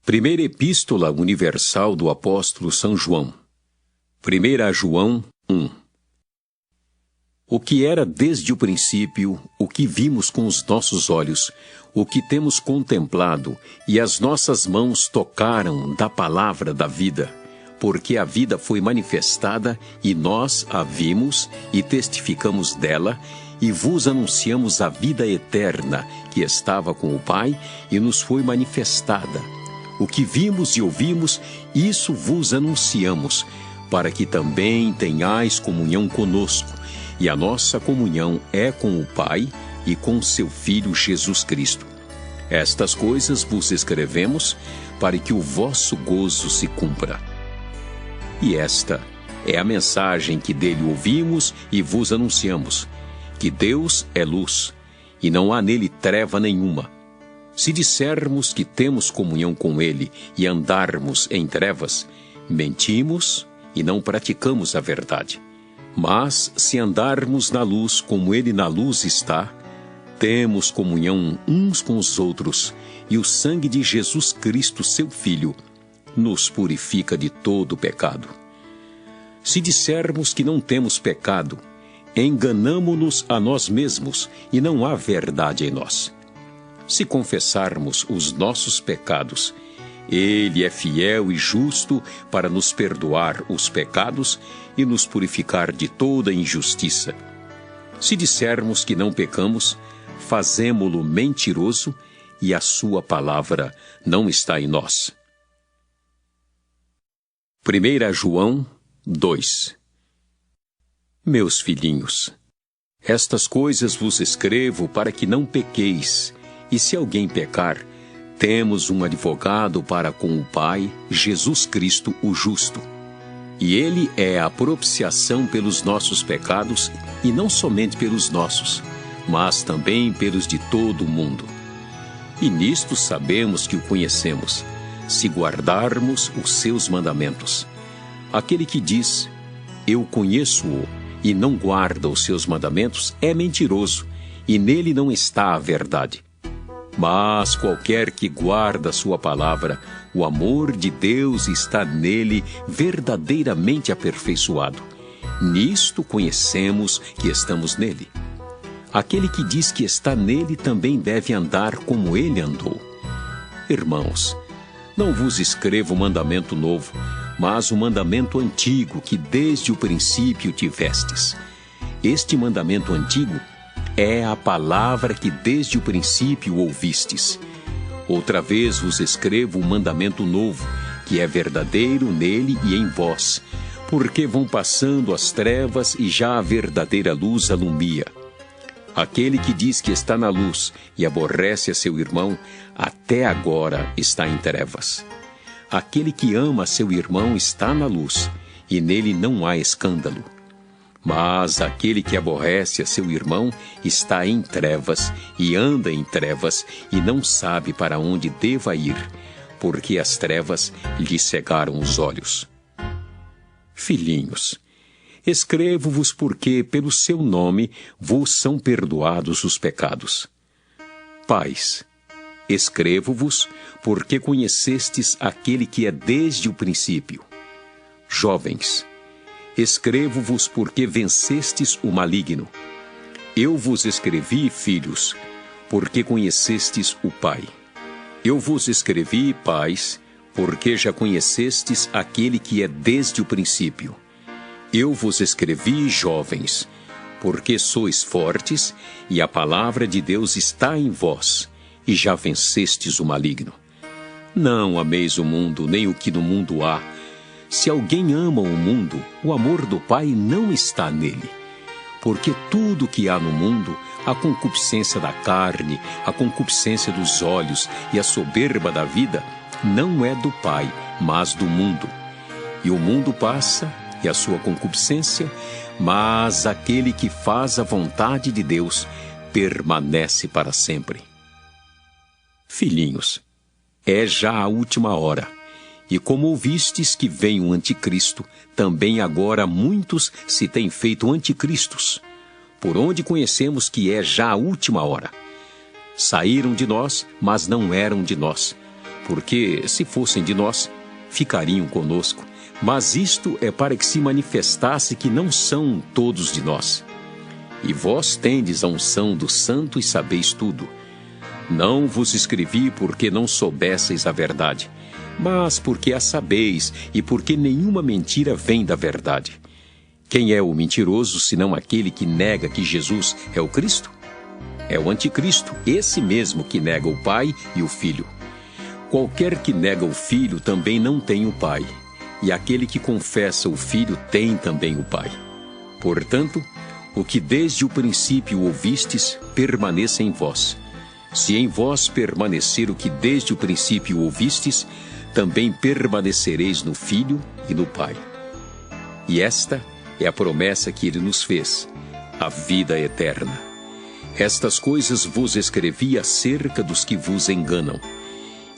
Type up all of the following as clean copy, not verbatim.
Primeira Epístola Universal do Apóstolo São João. 1 João 1. O que era desde o princípio, o que vimos com os nossos olhos, o que temos contemplado, e as nossas mãos tocaram da palavra da vida, porque a vida foi manifestada, e nós a vimos e testificamos dela, e vos anunciamos a vida eterna, que estava com o Pai, e nos foi manifestada. O que vimos e ouvimos, isso vos anunciamos, para que também tenhais comunhão conosco, e a nossa comunhão é com o Pai e com seu Filho Jesus Cristo. Estas coisas vos escrevemos, para que o vosso gozo se cumpra. E esta é a mensagem que dele ouvimos e vos anunciamos, que Deus é luz, e não há nele treva nenhuma. Se dissermos que temos comunhão com ele e andarmos em trevas, mentimos e não praticamos a verdade. Mas se andarmos na luz como ele na luz está, temos comunhão uns com os outros, e o sangue de Jesus Cristo, seu Filho, nos purifica de todo pecado. Se dissermos que não temos pecado, enganamo-nos a nós mesmos, e não há verdade em nós. Se confessarmos os nossos pecados, ele é fiel e justo para nos perdoar os pecados e nos purificar de toda injustiça. Se dissermos que não pecamos, fazemo-lo mentiroso e a sua palavra não está em nós. 1 João 2. Meus filhinhos, estas coisas vos escrevo para que não pequeis. E se alguém pecar, temos um advogado para com o Pai, Jesus Cristo o justo. E ele é a propiciação pelos nossos pecados, e não somente pelos nossos, mas também pelos de todo o mundo. E nisto sabemos que o conhecemos, se guardarmos os seus mandamentos. Aquele que diz, eu conheço-o, e não guarda os seus mandamentos, é mentiroso, e nele não está a verdade. Mas qualquer que guarda sua palavra, o amor de Deus está nele verdadeiramente aperfeiçoado. Nisto conhecemos que estamos nele. Aquele que diz que está nele também deve andar como ele andou. Irmãos, não vos escrevo mandamento novo, mas o mandamento antigo que desde o princípio tivestes. Este mandamento antigo é a palavra que desde o princípio ouvistes. Outra vez vos escrevo um mandamento novo, que é verdadeiro nele e em vós, porque vão passando as trevas e já a verdadeira luz alumia. Aquele que diz que está na luz e aborrece a seu irmão, até agora está em trevas. Aquele que ama a seu irmão está na luz, e nele não há escândalo. Mas aquele que aborrece a seu irmão está em trevas e anda em trevas e não sabe para onde deva ir, porque as trevas lhe cegaram os olhos. Filhinhos, escrevo-vos porque pelo seu nome vos são perdoados os pecados. Pais, escrevo-vos porque conhecestes aquele que é desde o princípio. Jovens, escrevo-vos porque vencestes o maligno. Eu vos escrevi, filhos, porque conhecestes o Pai. Eu vos escrevi, pais, porque já conhecestes aquele que é desde o princípio. Eu vos escrevi, jovens, porque sois fortes, e a palavra de Deus está em vós, e já vencestes o maligno. Não ameis o mundo, nem o que no mundo há. Se alguém ama o mundo, o amor do Pai não está nele. Porque tudo que há no mundo, a concupiscência da carne, a concupiscência dos olhos e a soberba da vida, não é do Pai, mas do mundo. E o mundo passa, e a sua concupiscência, mas aquele que faz a vontade de Deus permanece para sempre. Filhinhos, é já a última hora. E como ouvistes que vem o anticristo, também agora muitos se têm feito anticristos, por onde conhecemos que é já a última hora. Saíram de nós, mas não eram de nós, porque, se fossem de nós, ficariam conosco. Mas isto é para que se manifestasse que não são todos de nós. E vós tendes a unção do Santo e sabeis tudo. Não vos escrevi porque não soubesseis a verdade, mas porque a sabeis e porque nenhuma mentira vem da verdade. Quem é o mentiroso, senão aquele que nega que Jesus é o Cristo? É o anticristo, esse mesmo que nega o Pai e o Filho. Qualquer que nega o Filho também não tem o Pai, e aquele que confessa o Filho tem também o Pai. Portanto, o que desde o princípio ouvistes, permaneça em vós. Se em vós permanecer o que desde o princípio ouvistes, também permanecereis no Filho e no Pai. E esta é a promessa que ele nos fez, a vida eterna. Estas coisas vos escrevi acerca dos que vos enganam.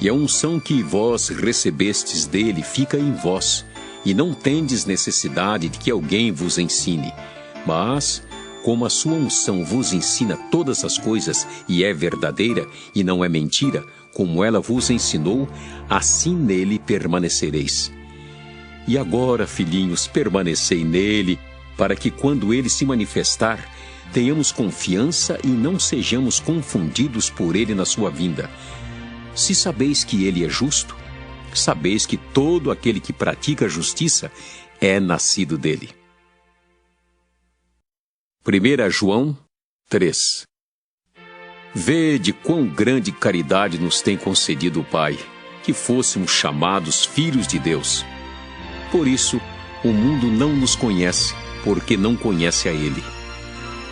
E a unção que vós recebestes dele fica em vós, e não tendes necessidade de que alguém vos ensine. Mas, como a sua unção vos ensina todas as coisas, e é verdadeira, e não é mentira, como ela vos ensinou, assim nele permanecereis. E agora, filhinhos, permanecei nele, para que quando ele se manifestar, tenhamos confiança e não sejamos confundidos por ele na sua vinda. Se sabeis que ele é justo, sabeis que todo aquele que pratica a justiça é nascido dele. 1 João 3. Vede quão grande caridade nos tem concedido o Pai, que fôssemos chamados filhos de Deus. Por isso, o mundo não nos conhece, porque não conhece a Ele.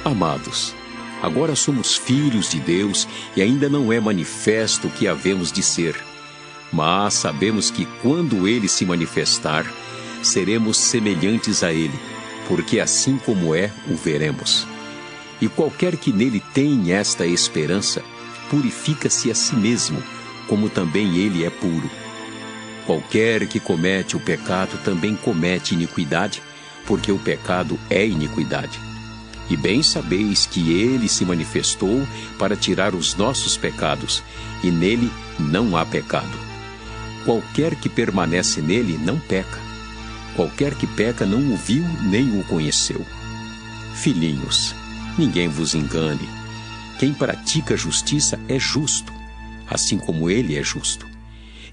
Amados, agora somos filhos de Deus e ainda não é manifesto o que havemos de ser. Mas sabemos que quando Ele se manifestar, seremos semelhantes a Ele, porque assim como é, o veremos. E qualquer que nele tem esta esperança, purifica-se a si mesmo, como também ele é puro. Qualquer que comete o pecado também comete iniquidade, porque o pecado é iniquidade. E bem sabeis que ele se manifestou para tirar os nossos pecados, e nele não há pecado. Qualquer que permanece nele não peca. Qualquer que peca não o viu nem o conheceu. Filhinhos, ninguém vos engane. Quem pratica a justiça é justo, assim como ele é justo.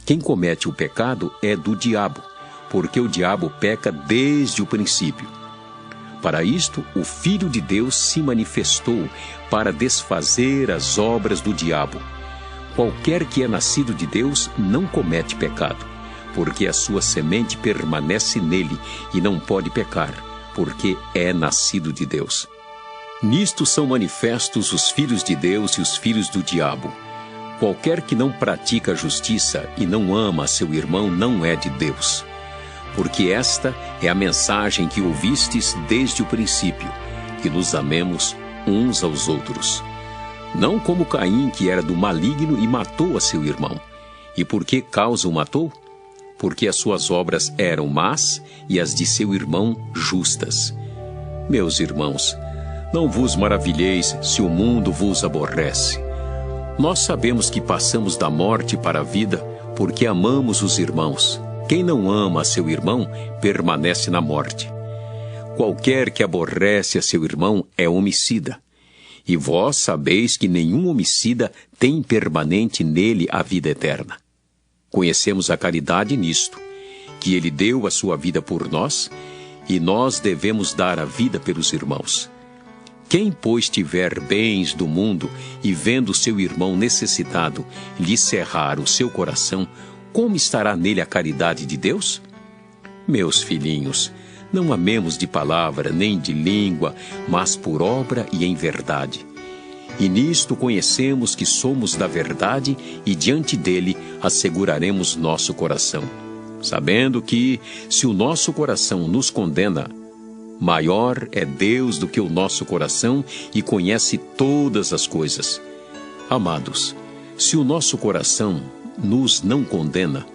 Quem comete o pecado é do diabo, porque o diabo peca desde o princípio. Para isto, o Filho de Deus se manifestou para desfazer as obras do diabo. Qualquer que é nascido de Deus não comete pecado, porque a sua semente permanece nele e não pode pecar, porque é nascido de Deus. Nisto são manifestos os filhos de Deus e os filhos do diabo. Qualquer que não pratica a justiça e não ama a seu irmão não é de Deus. Porque esta é a mensagem que ouvistes desde o princípio, que nos amemos uns aos outros. Não como Caim, que era do maligno e matou a seu irmão. E por que causa o matou? Porque as suas obras eram más e as de seu irmão justas. Meus irmãos, não vos maravilheis se o mundo vos aborrece. Nós sabemos que passamos da morte para a vida porque amamos os irmãos. Quem não ama a seu irmão permanece na morte. Qualquer que aborrece a seu irmão é homicida. E vós sabeis que nenhum homicida tem permanente nele a vida eterna. Conhecemos a caridade nisto, que ele deu a sua vida por nós, e nós devemos dar a vida pelos irmãos. Quem, pois, tiver bens do mundo e vendo seu irmão necessitado lhe cerrar o seu coração, como estará nele a caridade de Deus? Meus filhinhos, não amemos de palavra nem de língua, mas por obra e em verdade. E nisto conhecemos que somos da verdade e diante dele asseguraremos nosso coração, sabendo que, se o nosso coração nos condena, maior é Deus do que o nosso coração e conhece todas as coisas. Amados, se o nosso coração nos não condena,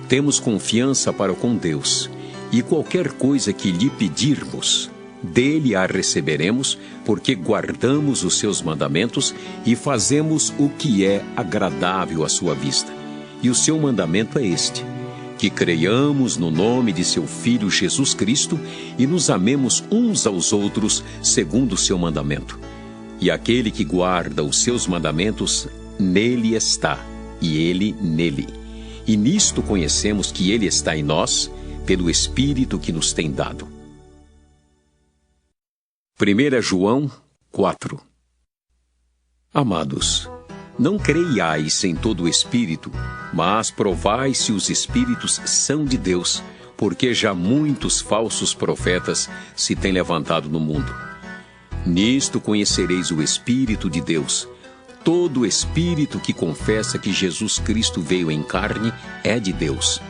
temos confiança para com Deus, e qualquer coisa que lhe pedirmos, dele a receberemos, porque guardamos os seus mandamentos e fazemos o que é agradável à sua vista. e o seu mandamento é este: que creiamos no nome de seu Filho Jesus Cristo e nos amemos uns aos outros segundo o seu mandamento. E aquele que guarda os seus mandamentos, nele está, e ele nele. E nisto conhecemos que ele está em nós, pelo Espírito que nos tem dado. 1 João 4. Amados, não creiais em todo o Espírito, mas provai se os Espíritos são de Deus, porque já muitos falsos profetas se têm levantado no mundo. Nisto conhecereis o Espírito de Deus. Todo Espírito que confessa que Jesus Cristo veio em carne é de Deus.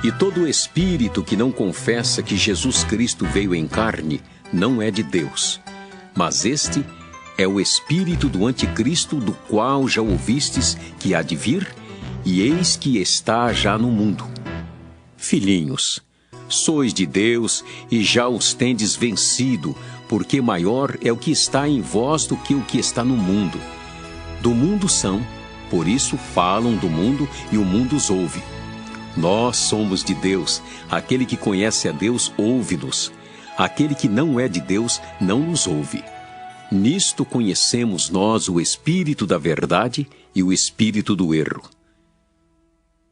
E todo Espírito que não confessa que Jesus Cristo veio em carne não é de Deus. Mas este é o espírito do anticristo, do qual já ouvistes que há de vir, e eis que está já no mundo. Filhinhos, sois de Deus e já os tendes vencido, porque maior é o que está em vós do que o que está no mundo. Do mundo são, por isso falam do mundo e o mundo os ouve. Nós somos de Deus, aquele que conhece a Deus ouve-nos. Aquele que não é de Deus não nos ouve. Nisto conhecemos nós o espírito da verdade e o espírito do erro.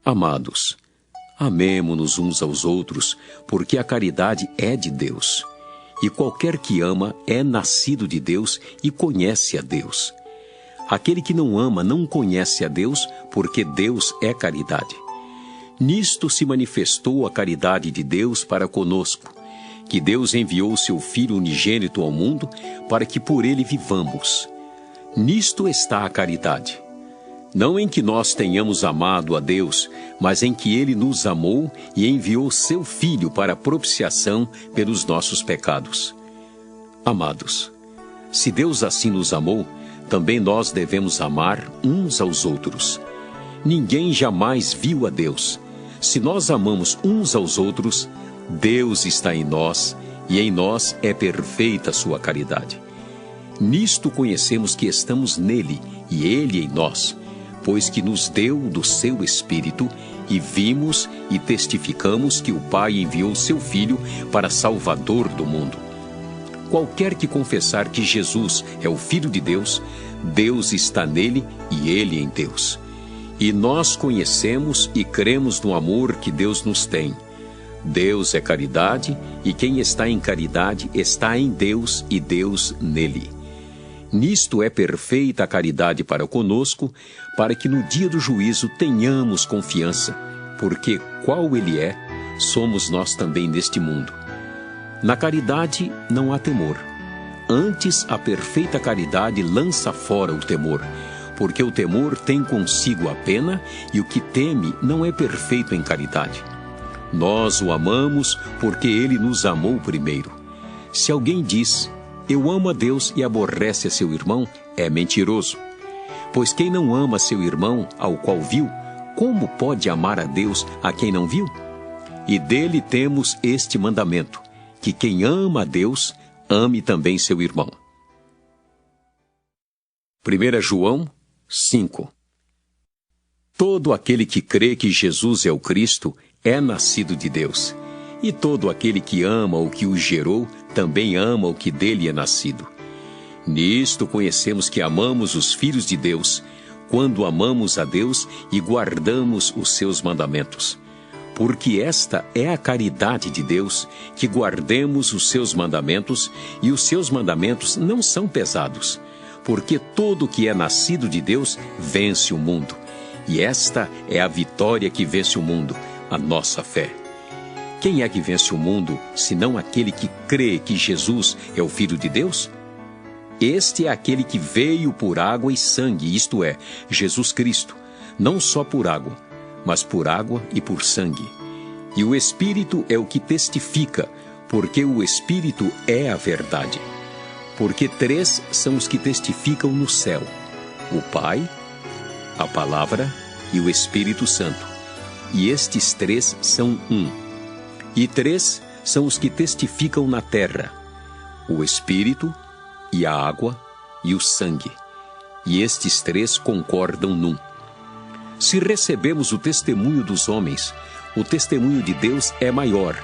Amados, amemo-nos uns aos outros, porque a caridade é de Deus. E qualquer que ama é nascido de Deus e conhece a Deus. Aquele que não ama não conhece a Deus, porque Deus é caridade. Nisto se manifestou a caridade de Deus para conosco, que Deus enviou seu Filho unigênito ao mundo para que por ele vivamos. Nisto está a caridade. Não em que nós tenhamos amado a Deus, mas em que ele nos amou e enviou seu Filho para propiciação pelos nossos pecados. Amados, se Deus assim nos amou, também nós devemos amar uns aos outros. Ninguém jamais viu a Deus. Se nós amamos uns aos outros, Deus está em nós, e em nós é perfeita a sua caridade. Nisto conhecemos que estamos nele, e ele em nós, pois que nos deu do seu Espírito, e vimos e testificamos que o Pai enviou seu Filho para Salvador do mundo. Qualquer que confessar que Jesus é o Filho de Deus, Deus está nele e ele em Deus. E nós conhecemos e cremos no amor que Deus nos tem. Deus é caridade, e quem está em caridade está em Deus e Deus nele. Nisto é perfeita a caridade para conosco, para que no dia do juízo tenhamos confiança, porque qual ele é, somos nós também neste mundo. Na caridade não há temor. Antes, a perfeita caridade lança fora o temor, porque o temor tem consigo a pena, e o que teme não é perfeito em caridade. Nós o amamos porque ele nos amou primeiro. Se alguém diz, eu amo a Deus e aborrece a seu irmão, é mentiroso. Pois quem não ama seu irmão, ao qual viu, como pode amar a Deus a quem não viu? E dele temos este mandamento, que quem ama a Deus, ame também seu irmão. 1 João 5. Todo aquele que crê que Jesus é o Cristo é nascido de Deus. E todo aquele que ama o que o gerou, também ama o que dele é nascido. Nisto conhecemos que amamos os filhos de Deus, quando amamos a Deus e guardamos os seus mandamentos. Porque esta é a caridade de Deus, que guardemos os seus mandamentos, e os seus mandamentos não são pesados. Porque todo o que é nascido de Deus vence o mundo. E esta é a vitória que vence o mundo, a nossa fé. Quem é que vence o mundo, senão aquele que crê que Jesus é o Filho de Deus? Este é aquele que veio por água e sangue, isto é, Jesus Cristo, não só por água, mas por água e por sangue. E o Espírito é o que testifica, porque o Espírito é a verdade. Porque 3 são os que testificam no céu: o Pai, a Palavra e o Espírito Santo. E estes 3 são um. E 3 são os que testificam na terra: o Espírito, e a água, e o sangue. E estes 3 concordam num. Se recebemos o testemunho dos homens, o testemunho de Deus é maior,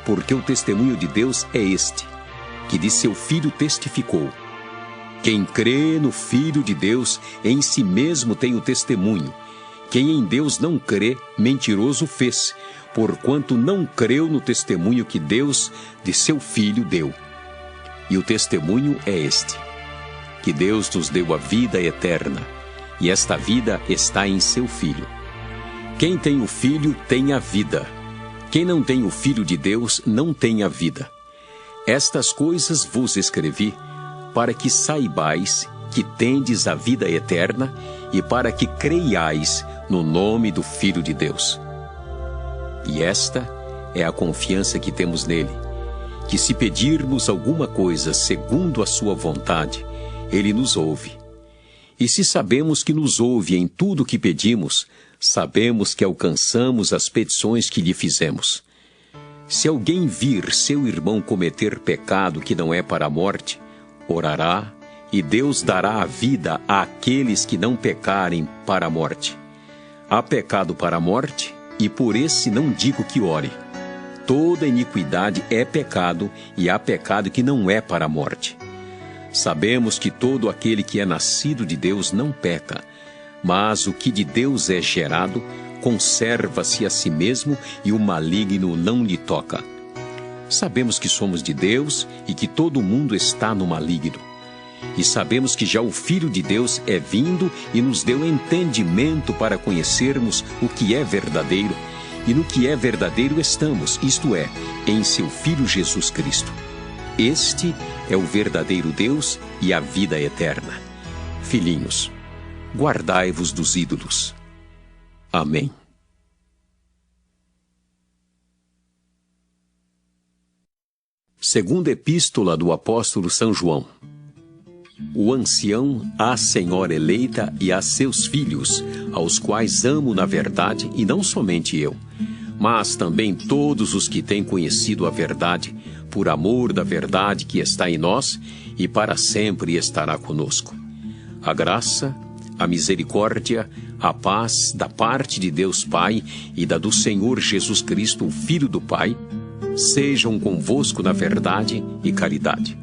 porque o testemunho de Deus é este, que de seu Filho testificou. Quem crê no Filho de Deus, em si mesmo tem o testemunho. Quem em Deus não crê, mentiroso fez, porquanto não creu no testemunho que Deus de seu Filho deu. E o testemunho é este, que Deus nos deu a vida eterna, e esta vida está em seu Filho. Quem tem o Filho tem a vida. Quem não tem o Filho de Deus não tem a vida. Estas coisas vos escrevi, para que saibais que tendes a vida eterna e para que creiais no nome do Filho de Deus. E esta é a confiança que temos nele, que se pedirmos alguma coisa segundo a sua vontade, ele nos ouve. E se sabemos que nos ouve em tudo o que pedimos, sabemos que alcançamos as petições que lhe fizemos. Se alguém vir seu irmão cometer pecado que não é para a morte, orará, e Deus dará a vida àqueles que não pecarem para a morte. Há pecado para a morte, e por esse não digo que ore. Toda iniquidade é pecado, e há pecado que não é para a morte. Sabemos que todo aquele que é nascido de Deus não peca, mas o que de Deus é gerado, conserva-se a si mesmo e o maligno não lhe toca. Sabemos que somos de Deus e que todo mundo está no maligno. E sabemos que já o Filho de Deus é vindo e nos deu entendimento para conhecermos o que é verdadeiro, e no que é verdadeiro estamos, isto é, em seu Filho Jesus Cristo. Este é o verdadeiro Deus e a vida eterna. Filhinhos, guardai-vos dos ídolos. Amém. Segunda Epístola do Apóstolo São João. O ancião à senhora eleita e a seus filhos, aos quais amo na verdade, e não somente eu, mas também todos os que têm conhecido a verdade, por amor da verdade que está em nós e para sempre estará conosco. A graça, a misericórdia, a paz da parte de Deus Pai e da do Senhor Jesus Cristo, o Filho do Pai, sejam convosco na verdade e caridade.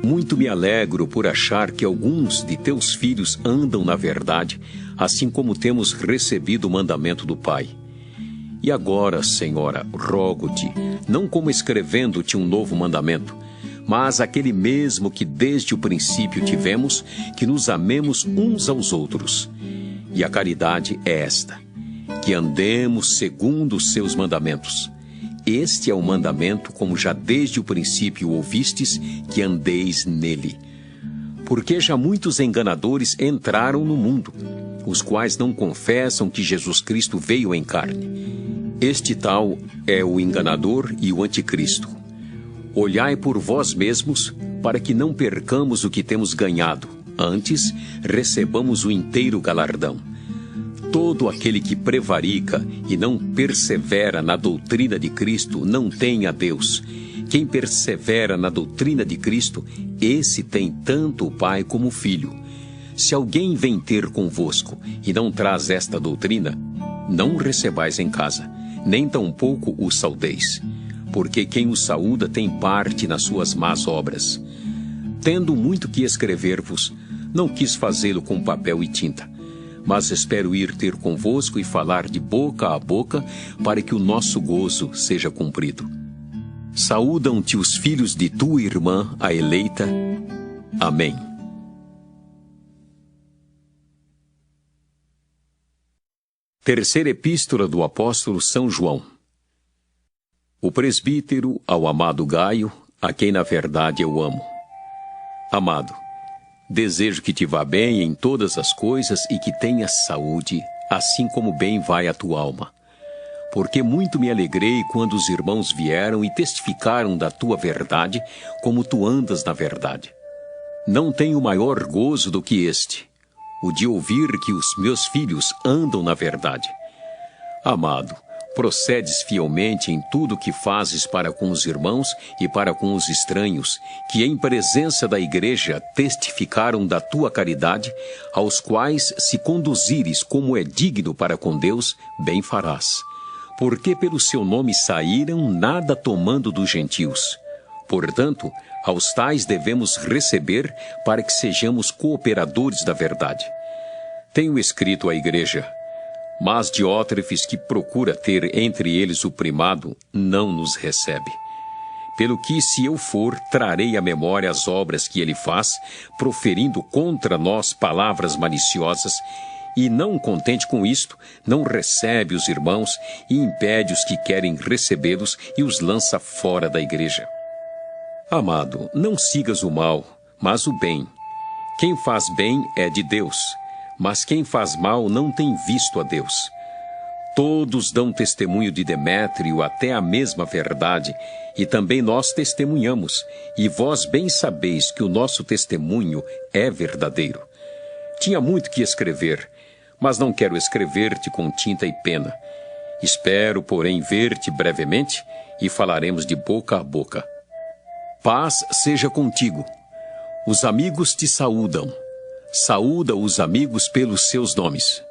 Muito me alegro por achar que alguns de teus filhos andam na verdade, assim como temos recebido o mandamento do Pai. E agora, Senhora, rogo-te, não como escrevendo-te um novo mandamento, mas aquele mesmo que desde o princípio tivemos, que nos amemos uns aos outros. E a caridade é esta, que andemos segundo os seus mandamentos. Este é o mandamento, como já desde o princípio ouvistes, que andeis nele. Porque já muitos enganadores entraram no mundo, os quais não confessam que Jesus Cristo veio em carne. Este tal é o enganador e o anticristo. Olhai por vós mesmos, para que não percamos o que temos ganhado, antes recebamos o inteiro galardão. Todo aquele que prevarica e não persevera na doutrina de Cristo não tem a Deus. Quem persevera na doutrina de Cristo, esse tem tanto o Pai como o Filho. Se alguém vem ter convosco e não traz esta doutrina, não o recebais em casa, nem tampouco o saudeis, porque quem o saúda tem parte nas suas más obras. Tendo muito que escrever-vos, não quis fazê-lo com papel e tinta, mas espero ir ter convosco e falar de boca a boca, para que o nosso gozo seja cumprido. Saúdam-te os filhos de tua irmã, a eleita. Amém. Terceira Epístola do Apóstolo São João. O presbítero ao amado Gaio, a quem na verdade eu amo. Amado, desejo que te vá bem em todas as coisas e que tenhas saúde, assim como bem vai a tua alma. Porque muito me alegrei quando os irmãos vieram e testificaram da tua verdade, como tu andas na verdade. Não tenho maior gozo do que este, o de ouvir que os meus filhos andam na verdade. Amado, Procedes fielmente em tudo o que fazes para com os irmãos e para com os estranhos, que em presença da igreja testificaram da tua caridade, aos quais se conduzires como é digno para com Deus, bem farás. Porque pelo seu nome saíram, nada tomando dos gentios. Portanto, aos tais devemos receber para que sejamos cooperadores da verdade. Tenho escrito à igreja: mas Diótrefes, que procura ter entre eles o primado, não nos recebe. Pelo que, se eu for, trarei à memória as obras que ele faz, proferindo contra nós palavras maliciosas, e não contente com isto, não recebe os irmãos e impede os que querem recebê-los e os lança fora da igreja. Amado, não sigas o mal, mas o bem. Quem faz bem é de Deus, mas quem faz mal não tem visto a Deus. Todos dão testemunho de Demétrio, até a mesma verdade, e também nós testemunhamos, e vós bem sabeis que o nosso testemunho é verdadeiro. Tinha muito que escrever, mas não quero escrever-te com tinta e pena. Espero, porém, ver-te brevemente, e falaremos de boca a boca. Paz seja contigo. Os amigos te saúdam. Saúda os amigos pelos seus nomes.